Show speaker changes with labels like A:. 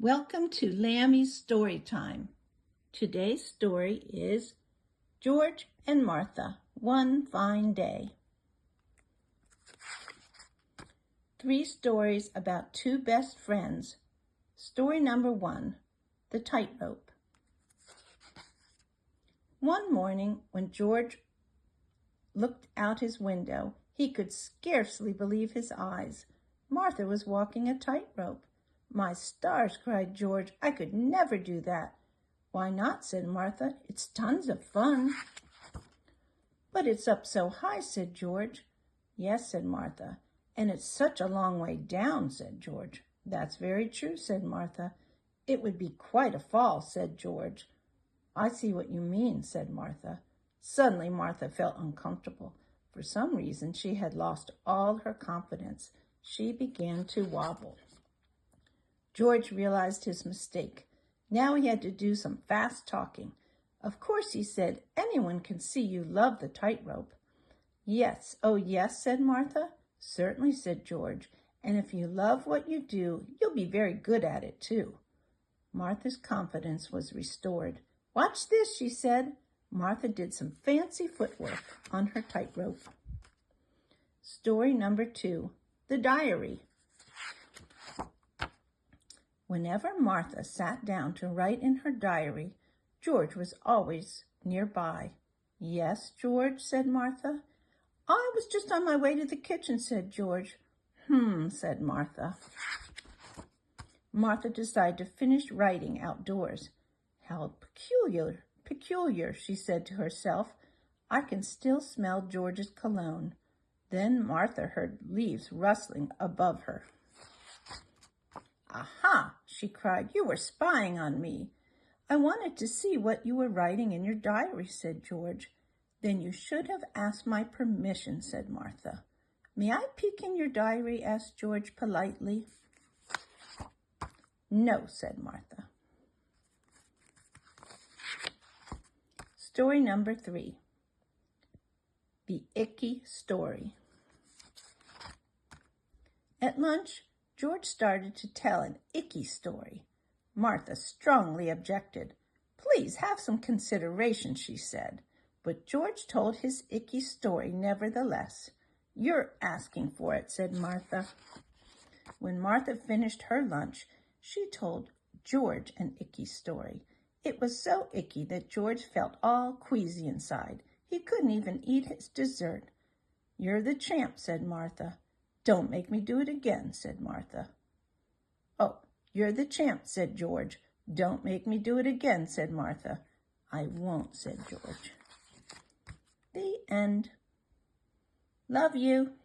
A: Welcome to Lammy's Story Time. Today's story is George and Martha, One Fine Day. 3 stories about 2 best friends. Story number 1, The Tightrope. One morning when George looked out his window, he could scarcely believe his eyes. Martha was walking a tightrope. "My stars," cried George, "I could never do that." "Why not?" said Martha. "It's tons of fun." "But it's up so high," said George. "Yes," said Martha. "And it's such a long way down," said George. "That's very true," said Martha. "It would be quite a fall," said George. "I see what you mean," said Martha. Suddenly Martha felt uncomfortable. For some reason she had lost all her confidence. She began to wobble. George realized his mistake. Now he had to do some fast talking. "Of course," he said, "anyone can see you love the tightrope." "Yes, oh yes," said Martha. "Certainly," said George. "And if you love what you do, you'll be very good at it too." Martha's confidence was restored. "Watch this," she said. Martha did some fancy footwork on her tightrope. Story number 2, The Diary. Whenever Martha sat down to write in her diary, George was always nearby. "Yes, George," said Martha. "I was just on my way to the kitchen," said George. Said Martha. Martha decided to finish writing outdoors. "How peculiar," she said to herself. "I can still smell George's cologne." Then Martha heard leaves rustling above her. "Aha!" she cried. "You were spying on me." "I wanted to see what you were writing in your diary," said George. "Then you should have asked my permission," said Martha. "May I peek in your diary?" asked George politely. "No," said Martha. Story number 3, The Icky Story. At lunch, George started to tell an icky story. Martha strongly objected. "Please have some consideration," she said. But George told his icky story nevertheless. "You're asking for it," said Martha. When Martha finished her lunch, she told George an icky story. It was so icky that George felt all queasy inside. He couldn't even eat his dessert. "You're the champ," said Martha. "Don't make me do it again," said Martha. "Oh, you're the champ," said George. "Don't make me do it again," said Martha. "I won't," said George. The end. Love you.